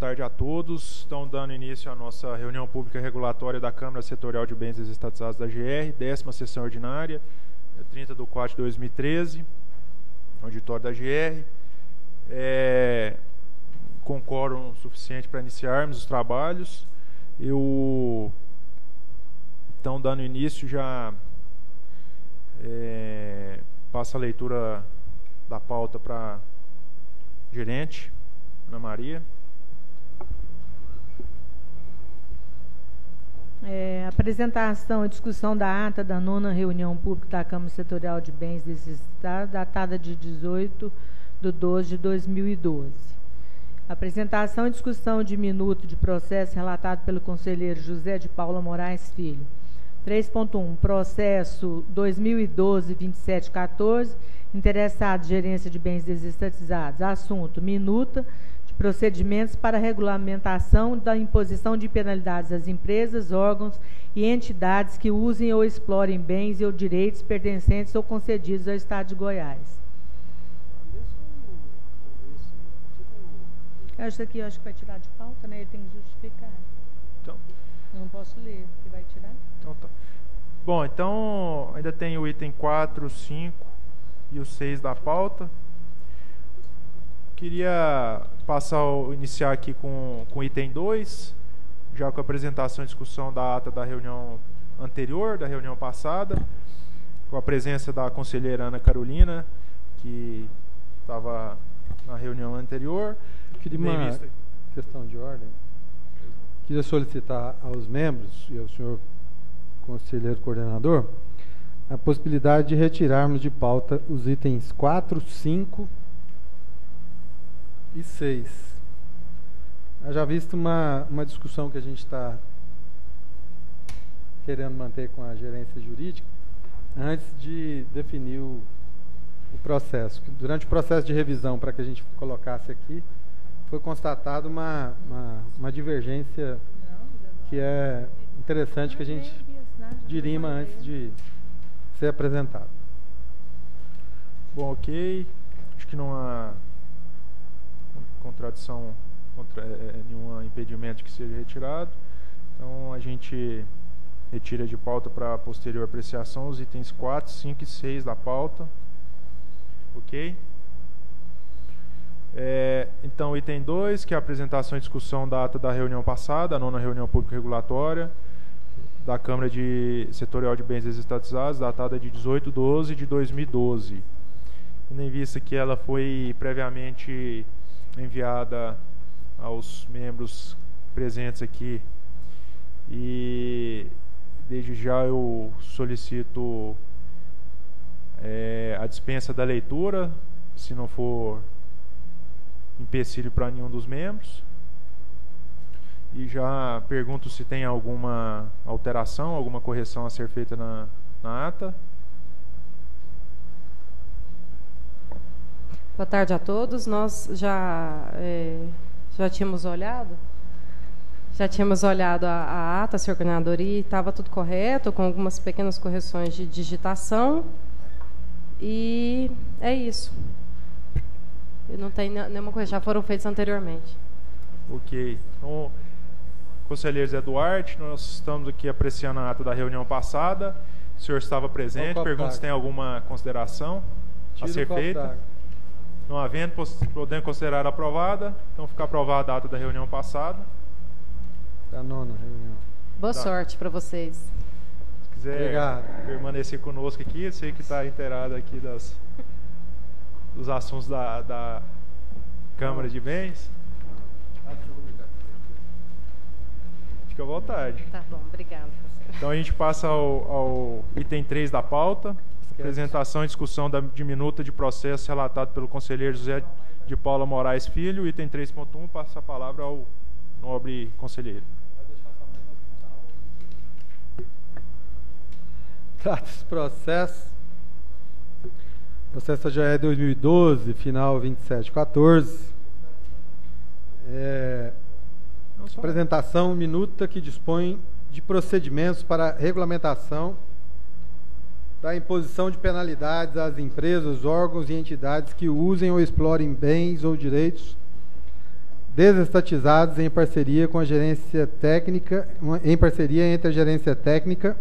tarde a todos. Estão dando início à nossa reunião pública regulatória da Câmara Setorial de Bens Desestatizados da GR, 10ª sessão ordinária, 30/4/2013, auditório da GR. Com quórum suficiente para iniciarmos os trabalhos. Eu, então, dando início, já passo a leitura da pauta para a gerente, Ana Maria. Apresentação e discussão da ata da 9ª reunião pública da Câmara Setorial de Bens Desestatizados, datada de 18/12/2012. Apresentação e discussão de minuto de processo relatado pelo conselheiro José de Paula Moraes Filho. 3.1. Processo 2012-2714, interessado gerência de bens desestatizados. Assunto: minuta de procedimentos para regulamentação da imposição de penalidades às empresas, órgãos e entidades que usem ou explorem bens ou direitos pertencentes ou concedidos ao Estado de Goiás. Isso aqui eu acho que vai tirar de pauta, né? Ele tem que justificar. Então, eu não posso ler, que vai tirar. Então tá. Bom, então ainda tem o item 4, 5 e o 6 da pauta. Queria iniciar aqui com o item 2, já com a apresentação e discussão da ata da reunião anterior, da reunião passada, com a presença da conselheira Ana Carolina, que estava na reunião anterior. Queria uma questão de ordem. Queria solicitar aos membros e ao senhor conselheiro coordenador a possibilidade de retirarmos de pauta os itens 4, 5 e 6. Já visto uma discussão que a gente está querendo manter com a gerência jurídica antes de definir o processo. Durante o processo de revisão, para que a gente colocasse aqui, foi constatada uma divergência que é interessante que a gente dirima antes de ser apresentado. Bom, ok. Acho que não há contradição, nenhum impedimento que seja retirado. Então, a gente retira de pauta para posterior apreciação os itens 4, 5 e 6 da pauta. Ok? Então, item 2, que é a apresentação e discussão da ata da reunião passada, a 9ª reunião pública regulatória da Câmara Setorial de Bens Desestatizados, datada de 18/12/2012. Tendo em vista que ela foi previamente enviada aos membros presentes aqui, e desde já eu solicito a dispensa da leitura, se não for empecilho para nenhum dos membros. E já pergunto se tem alguma alteração, alguma correção a ser feita na ata. Boa tarde a todos. Nós já tínhamos olhado a ata, senhor coordenador, e estava tudo correto, com algumas pequenas correções de digitação. E é isso. Não tem nenhuma coisa, já foram feitas anteriormente. Ok. Então, conselheiro Zé Duarte, nós estamos aqui apreciando a ata da reunião passada. O senhor estava presente. Pergunto se tem alguma consideração a ser feita. Não havendo, podendo considerar aprovada. Então, fica aprovada a ata da reunião passada. Da 9ª reunião. Boa sorte para vocês. Se quiser permanecer conosco aqui, eu sei que está inteirado aqui dos assuntos da Câmara de Bens. Fique à vontade. Tá bom, obrigada. Então a gente passa ao item 3 da pauta, apresentação e discussão de minuta de processo relatado pelo conselheiro José de Paula Moraes Filho. Item 3.1, passa a palavra ao nobre conselheiro. Trata-se processo já é 2012, final 27/14. Apresentação minuta que dispõe de procedimentos para regulamentação da imposição de penalidades às empresas, órgãos e entidades que usem ou explorem bens ou direitos desestatizados em parceria com a gerência técnica, em parceria entre a gerência técnica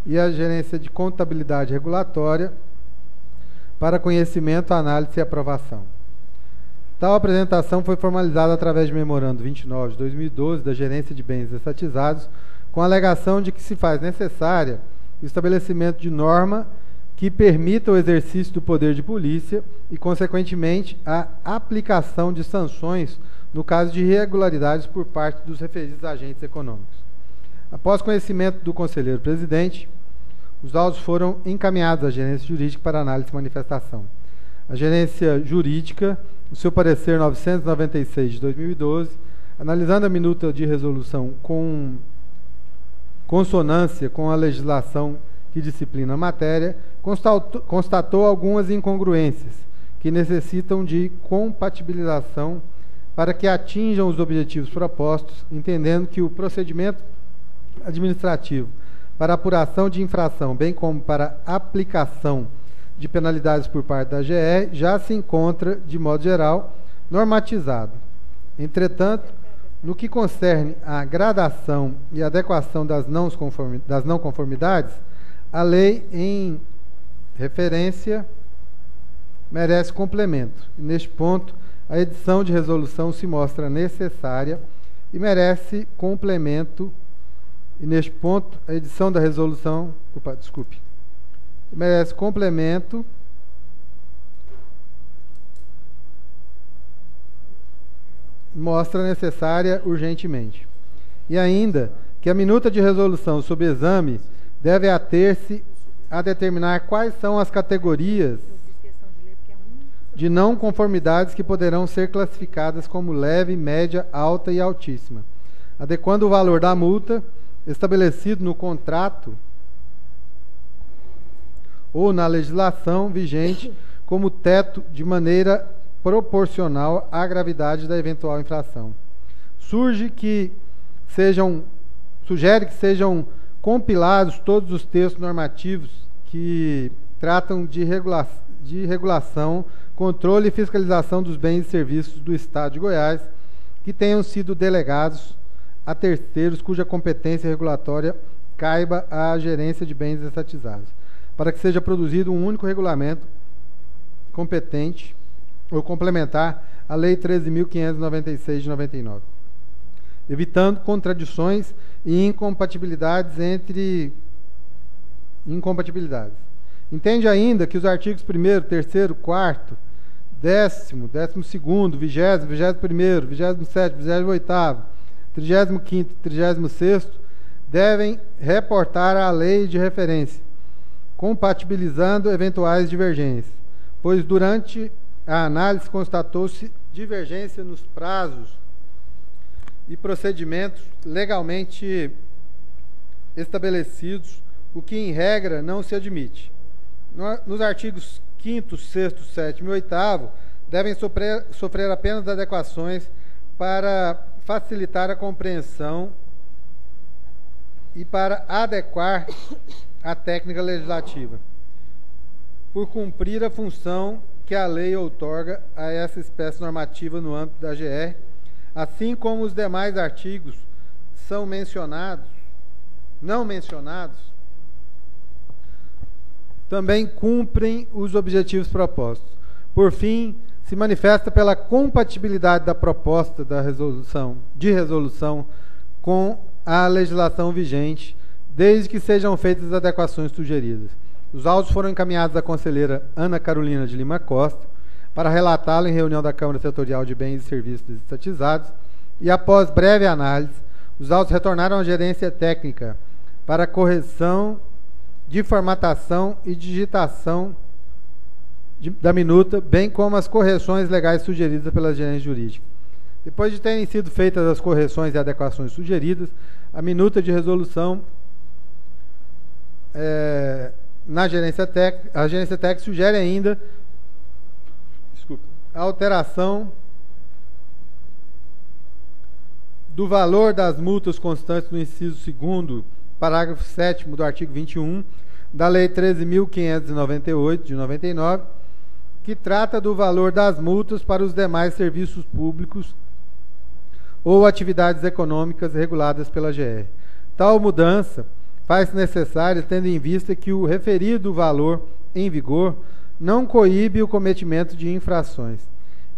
e a gerência de contabilidade regulatória para conhecimento, análise e aprovação. Tal apresentação foi formalizada através de memorando 29 de 2012 da gerência de bens estatizados, com a alegação de que se faz necessária o estabelecimento de norma que permita o exercício do poder de polícia e, consequentemente, a aplicação de sanções no caso de irregularidades por parte dos referidos agentes econômicos. Após conhecimento do conselheiro presidente, os autos foram encaminhados à gerência jurídica para análise e manifestação. A gerência jurídica, no seu parecer 996 de 2012, analisando a minuta de resolução com consonância com a legislação que disciplina a matéria, constatou algumas incongruências que necessitam de compatibilização para que atinjam os objetivos propostos, entendendo que o procedimento administrativo para apuração de infração, bem como para aplicação de penalidades por parte da GE, já se encontra, de modo geral, normatizado. Entretanto, no que concerne à gradação e adequação das não conformidades, a lei em referência merece complemento. E neste ponto, a edição de resolução se mostra necessária e merece complemento. E neste ponto, a edição da resolução... merece complemento mostra necessária urgentemente. E ainda que a minuta de resolução sob exame deve ater-se a determinar quais são as categorias de não conformidades que poderão ser classificadas como leve, média, alta e altíssima, adequando o valor da multa estabelecido no contrato ou na legislação vigente como teto de maneira proporcional à gravidade da eventual infração. Sugere que sejam compilados todos os textos normativos que tratam de regulação, controle e fiscalização dos bens e serviços do Estado de Goiás, que tenham sido delegados a terceiros cuja competência regulatória caiba à gerência de bens estatizados, para que seja produzido um único regulamento competente ou complementar à Lei 13.596 de 99, evitando contradições e incompatibilidades entre incompatibilidades. Entende ainda que os artigos 1º, 3º, 4º, 10º, 12º, 20º, 21º, 27º, 28º, 35º e 36º devem reportar à lei de referência, compatibilizando eventuais divergências, pois durante a análise constatou-se divergência nos prazos e procedimentos legalmente estabelecidos, o que, em regra, não se admite. Nos artigos 5º, 6º, 7º e 8º, devem sofrer apenas adequações para facilitar a compreensão e para adequar a técnica legislativa, por cumprir a função que a lei outorga a essa espécie normativa no âmbito da GR, assim como os demais artigos são não mencionados, também cumprem os objetivos propostos. Por fim, se manifesta pela compatibilidade da proposta de resolução com a legislação vigente, desde que sejam feitas as adequações sugeridas. Os autos foram encaminhados à conselheira Ana Carolina de Lima Costa para relatá-lo em reunião da Câmara Setorial de Bens e Serviços Estatizados e, após breve análise, os autos retornaram à gerência técnica para correção de formatação e digitação da minuta, bem como as correções legais sugeridas pela gerência jurídica. Depois de terem sido feitas as correções e adequações sugeridas, a minuta de resolução a gerência técnica sugere ainda a alteração do valor das multas constantes no inciso 2º, parágrafo 7º do artigo 21 da Lei 13.598 de 99, que trata do valor das multas para os demais serviços públicos ou atividades econômicas reguladas pela GR. Tal mudança faz-se necessária tendo em vista que o referido valor em vigor não coíbe o cometimento de infrações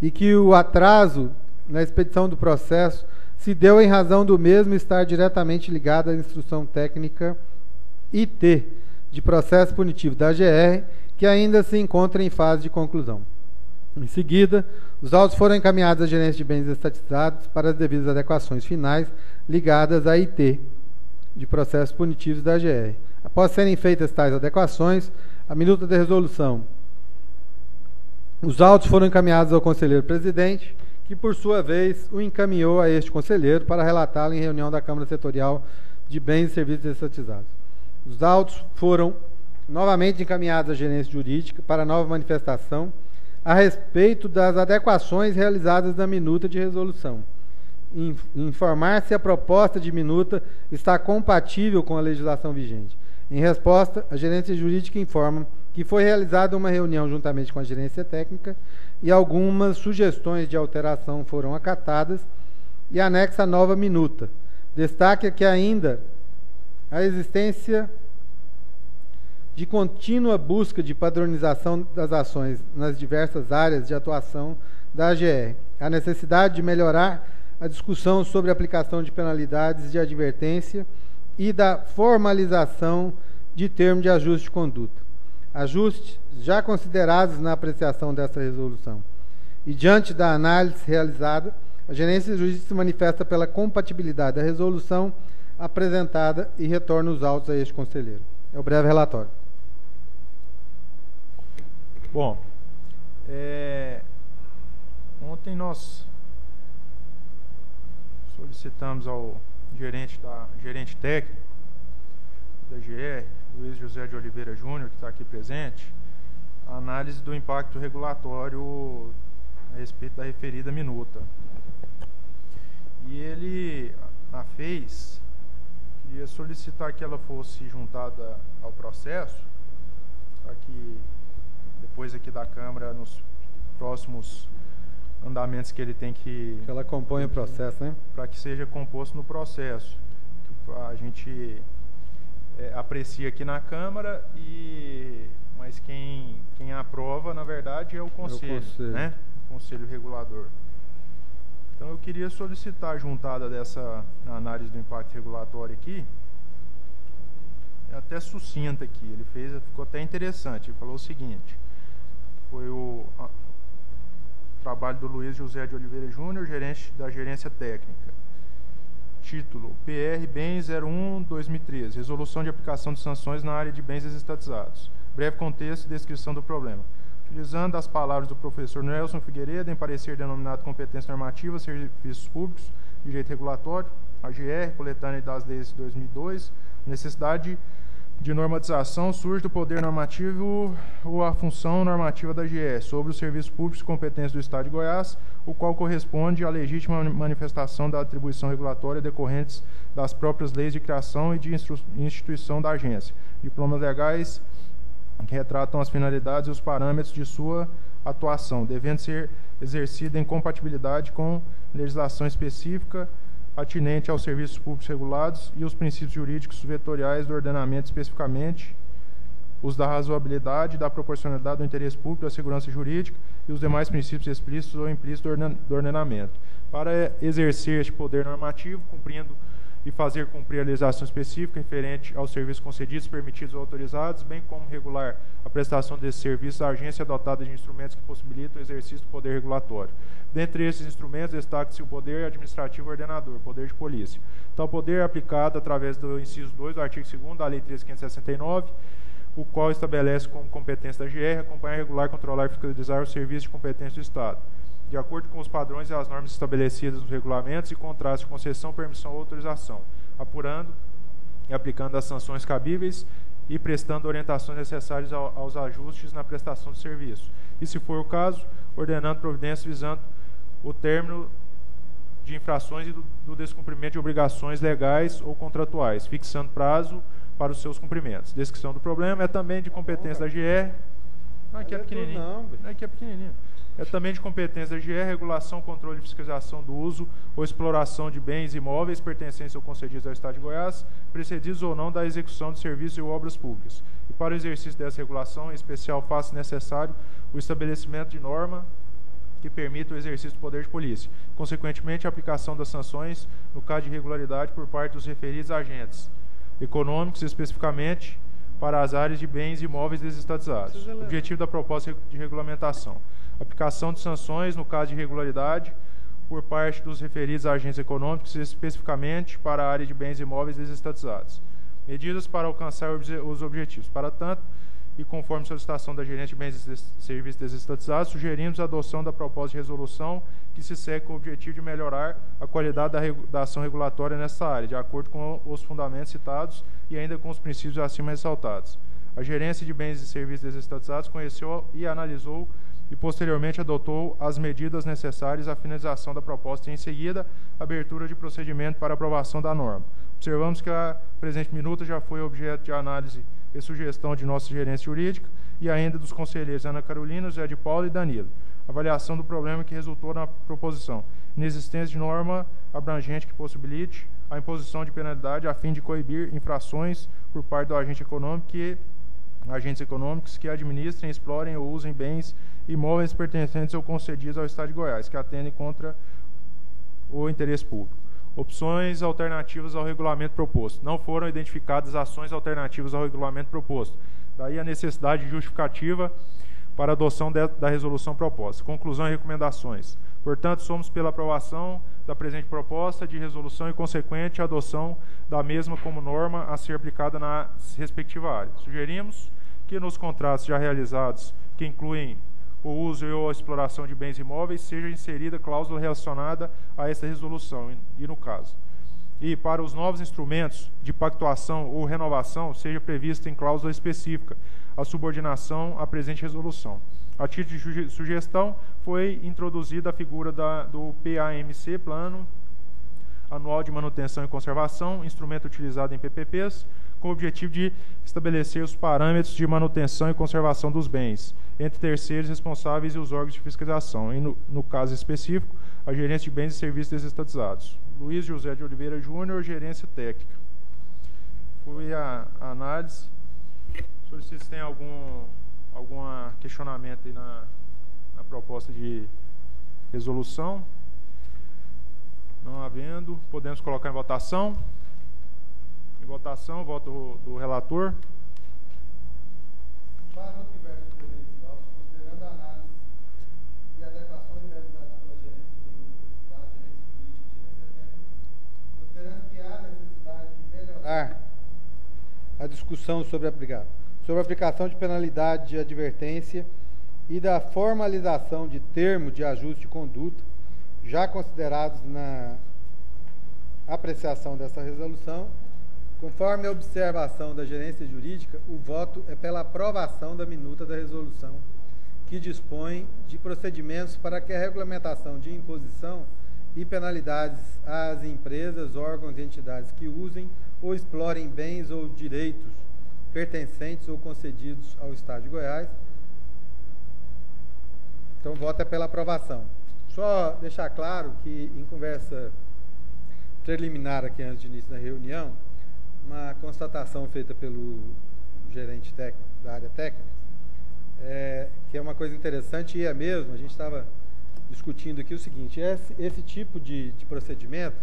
e que o atraso na expedição do processo se deu em razão do mesmo estar diretamente ligado à instrução técnica IT de processo punitivo da GR, que ainda se encontra em fase de conclusão. Em seguida, os autos foram encaminhados à gerência de bens estatizados para as devidas adequações finais ligadas à IT de processos punitivos da GR. Após serem feitas tais adequações, a minuta de resolução, os autos foram encaminhados ao conselheiro presidente, que por sua vez o encaminhou a este conselheiro para relatá-lo em reunião da Câmara Setorial de Bens e Serviços Estatizados. Os autos foram novamente encaminhados à gerência jurídica para nova manifestação a respeito das adequações realizadas na minuta de resolução. Informar se a proposta de minuta está compatível com a legislação vigente. Em resposta, a gerência jurídica informa que foi realizada uma reunião juntamente com a gerência técnica e algumas sugestões de alteração foram acatadas e anexa a nova minuta. Destaca que ainda a existência de contínua busca de padronização das ações nas diversas áreas de atuação da AGR, a necessidade de melhorar a discussão sobre a aplicação de penalidades de advertência e da formalização de termo de ajuste de conduta. Ajustes já considerados na apreciação dessa resolução. E diante da análise realizada, a gerência jurídica se manifesta pela compatibilidade da resolução apresentada e retorna os autos a este conselheiro. É o breve relatório. Bom, ontem nós solicitamos ao gerente técnico da GR, Luiz José de Oliveira Júnior, que está aqui presente, a análise do impacto regulatório a respeito da referida minuta. E ele a fez, queria solicitar que ela fosse juntada ao processo, para que depois aqui da Câmara, nos próximos andamentos que ele tem que ela compõe o processo, né? Para que seja composto no processo. A gente aprecia aqui na Câmara, mas quem aprova, na verdade, é o Conselho, né? O Conselho Regulador. Então eu queria solicitar a juntada dessa análise do impacto regulatório aqui, até sucinta aqui, ele fez, ficou até interessante. Ele falou o seguinte: foi o trabalho do Luiz José de Oliveira Júnior, gerente da gerência técnica. Título: PR Bens 01/2013, resolução de aplicação de sanções na área de bens desestatizados. Breve contexto e descrição do problema. Utilizando as palavras do professor Nelson Figueiredo, em parecer denominado competência normativa, serviços públicos, direito regulatório, AGR, coletânea das leis de 2002, necessidade de normatização surge do poder normativo ou a função normativa da GE sobre os serviços públicos de competência do Estado de Goiás, o qual corresponde à legítima manifestação da atribuição regulatória decorrentes das próprias leis de criação e de instituição da agência. Diplomas legais que retratam as finalidades e os parâmetros de sua atuação, devendo ser exercida em compatibilidade com legislação específica atinente aos serviços públicos regulados e os princípios jurídicos vetoriais do ordenamento, especificamente os da razoabilidade, da proporcionalidade do interesse público, da segurança jurídica e os demais princípios explícitos ou implícitos do ordenamento. Para exercer este poder normativo, cumprindo e fazer cumprir a legislação específica referente aos serviços concedidos, permitidos ou autorizados, bem como regular a prestação desses serviços, a agência é dotada de instrumentos que possibilitam o exercício do poder regulatório. Dentre esses instrumentos, destaca-se o poder administrativo ordenador, poder de polícia. Tal poder é aplicado através do inciso 2 do artigo 2º da Lei 13.569, o qual estabelece como competência da GR acompanhar, regular, controlar e fiscalizar os serviços de competência do Estado, de acordo com os padrões e as normas estabelecidas nos regulamentos e contratos de concessão, permissão ou autorização, apurando e aplicando as sanções cabíveis e prestando orientações necessárias aos ajustes na prestação de serviço. E, se for o caso, ordenando providências visando o término de infrações e do descumprimento de obrigações legais ou contratuais, fixando prazo para os seus cumprimentos. Descrição do problema é também de competência da GR. Não, aqui é pequenininho. Aqui é pequenininho. É também de competência da GE a regulação, controle e fiscalização do uso ou exploração de bens imóveis pertencentes ou concedidos ao Estado de Goiás, precedidos ou não da execução de serviços e obras públicas. E para o exercício dessa regulação, em especial, faz necessário o estabelecimento de norma que permita o exercício do poder de polícia. Consequentemente, a aplicação das sanções no caso de irregularidade por parte dos referidos agentes econômicos, especificamente para as áreas de bens imóveis desestatizados. O objetivo da proposta de regulamentação: aplicação de sanções no caso de irregularidade por parte dos referidos agentes econômicos, especificamente para a área de bens imóveis desestatizados. Medidas para alcançar os objetivos. Para tanto, e conforme solicitação da gerente de bens e serviços desestatizados, sugerimos a adoção da proposta de resolução que se segue com o objetivo de melhorar a qualidade da ação regulatória nessa área, de acordo com os fundamentos citados e ainda com os princípios acima ressaltados. A gerência de bens e serviços desestatizados conheceu e analisou e posteriormente adotou as medidas necessárias à finalização da proposta e, em seguida, abertura de procedimento para aprovação da norma. Observamos que a presente minuta já foi objeto de análise e sugestão de nossa gerência jurídica e ainda dos conselheiros Ana Carolina, José de Paula e Danilo. Avaliação do problema que resultou na proposição: inexistência de norma abrangente que possibilite a imposição de penalidade a fim de coibir infrações por parte do agente econômico que agentes econômicos que administrem, explorem ou usem bens imóveis pertencentes ou concedidos ao Estado de Goiás, que atendem contra o interesse público. Opções alternativas ao regulamento proposto. Não foram identificadas ações alternativas ao regulamento proposto. Daí a necessidade de justificativa para a adoção da resolução proposta. Conclusão e recomendações. Portanto, somos pela aprovação da presente proposta de resolução e consequente adoção da mesma como norma a ser aplicada na respectiva área. Sugerimos que nos contratos já realizados, que incluem o uso ou a exploração de bens imóveis, seja inserida cláusula relacionada a esta resolução, e no caso. E para os novos instrumentos de pactuação ou renovação, seja prevista em cláusula específica a subordinação à presente resolução. A título de sugestão, foi introduzida a figura do PAMC, Plano Anual de Manutenção e Conservação, instrumento utilizado em PPPs, com o objetivo de estabelecer os parâmetros de manutenção e conservação dos bens, entre terceiros responsáveis e os órgãos de fiscalização, e no caso específico, a gerência de bens e serviços desestatizados. Luiz José de Oliveira Júnior, gerência técnica. Foi a análise. Solicito se tem algum questionamento aí na proposta de resolução. Não havendo, podemos colocar em votação. Em votação, voto do relator. Para o diverso presidencial, considerando a análise e adequações realizadas pela gerência da gerência política de considerando que há necessidade de melhorar a discussão sobre a aplicação de penalidade de advertência e da formalização de termo de ajuste de conduta, já considerados na apreciação dessa resolução, conforme a observação da gerência jurídica, o voto é pela aprovação da minuta da resolução, que dispõe de procedimentos para que a regulamentação de imposição e penalidades às empresas, órgãos e entidades que usem ou explorem bens ou direitos pertencentes ou concedidos ao Estado de Goiás. Então, o voto é pela aprovação. Só deixar claro que, em conversa preliminar aqui antes de início da reunião, uma constatação feita pelo gerente técnico da área técnica, que é uma coisa interessante e é mesmo, a gente estava discutindo aqui o seguinte: esse tipo de procedimento,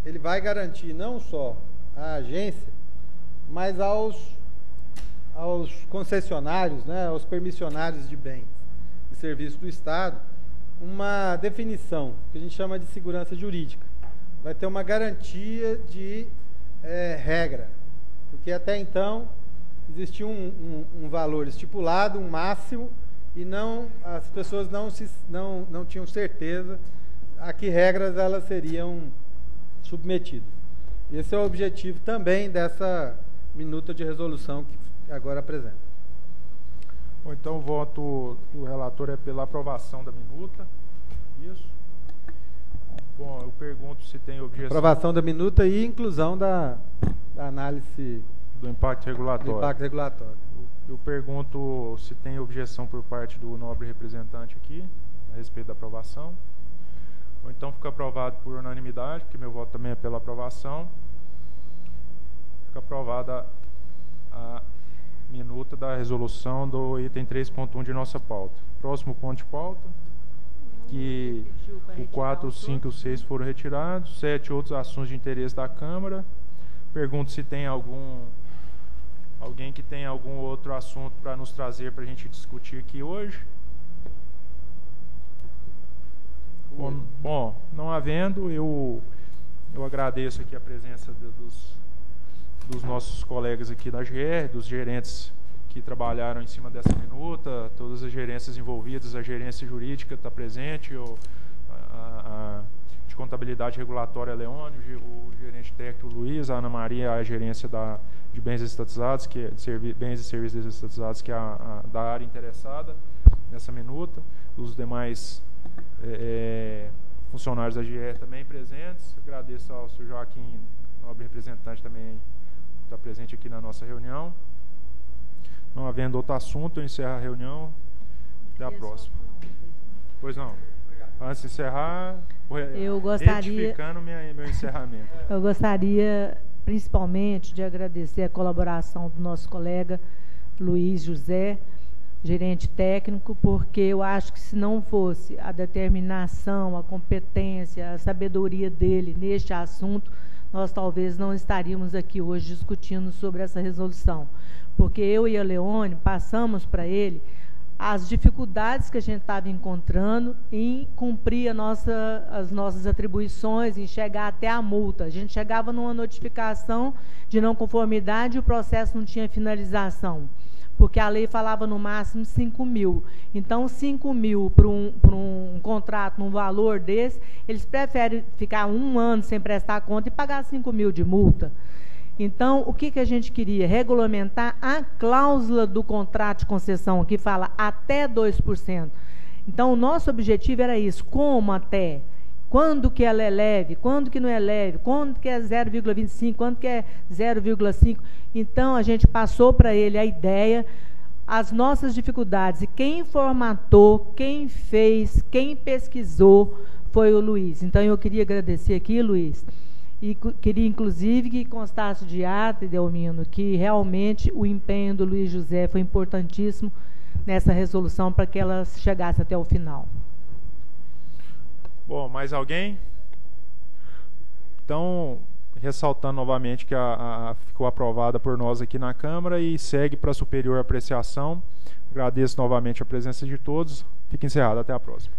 ele vai garantir não só à agência, mas aos concessionários, né, aos permissionários de bens e serviços do Estado, uma definição que a gente chama de segurança jurídica. Vai ter uma garantia de regra, porque até então existia um valor estipulado, um máximo, e as pessoas não tinham certeza a que regras elas seriam submetidas. Esse é o objetivo também dessa minuta de resolução que agora apresenta. Bom, então o voto do relator é pela aprovação da minuta. Isso. Bom, eu pergunto se tem objeção. Aprovação da minuta e inclusão da análise do impacto regulatório. Eu pergunto se tem objeção por parte do nobre representante aqui. respeito da aprovação. Ou então fica aprovado por unanimidade, porque meu voto também é pela aprovação. Fica aprovada a minuta da resolução do item 3.1 de nossa pauta. Próximo ponto de pauta, que o 4, o 5 e o 6 foram retirados, 7 outros assuntos de interesse da Câmara. Pergunto se tem alguém que tem algum outro assunto para nos trazer para a gente discutir aqui hoje. Bom, não havendo, eu agradeço aqui a presença dos nossos colegas aqui da GR, dos gerentes que trabalharam em cima dessa minuta, todas as gerências envolvidas, a gerência jurídica está presente, a de contabilidade regulatória Leônio, o gerente técnico Luiz, a Ana Maria, a gerência de bens estatizados, que é de bens e serviços estatizados, que é da área interessada nessa minuta, os demais funcionários da GR também presentes. Agradeço ao Sr. Joaquim, nobre representante, também está presente aqui na nossa reunião. Não havendo outro assunto, eu encerro a reunião. Até a próxima. Pois não. Antes de encerrar, retificando meu encerramento. Eu gostaria, principalmente, de agradecer a colaboração do nosso colega Luiz José, gerente técnico, porque eu acho que se não fosse a determinação, a competência, a sabedoria dele neste assunto, nós talvez não estaríamos aqui hoje discutindo sobre essa resolução. Porque eu e a Leone passamos para ele as dificuldades que a gente estava encontrando em cumprir as nossas atribuições, em chegar até a multa. A gente chegava numa notificação de não conformidade e o processo não tinha finalização, porque a lei falava no máximo 5 mil. Então, 5 mil para um contrato, num valor desse, eles preferem ficar 1 ano sem prestar conta e pagar 5 mil de multa. Então, o que a gente queria? Regulamentar a cláusula do contrato de concessão, que fala até 2%. Então, o nosso objetivo era isso. Como até? Quando que ela é leve? Quando que não é leve? Quando que é 0,25? Quando que é 0,5? Então, a gente passou para ele a ideia, as nossas dificuldades. E quem formatou, quem fez, quem pesquisou foi o Luiz. Então, eu queria agradecer aqui, Luiz, e queria, inclusive, que constasse de ata, Delmino, que realmente o empenho do Luiz José foi importantíssimo nessa resolução para que ela chegasse até o final. Bom, mais alguém? Então, ressaltando novamente que ficou aprovada por nós aqui na Câmara e segue para superior apreciação. Agradeço novamente a presença de todos. Fique encerrado. Até a próxima.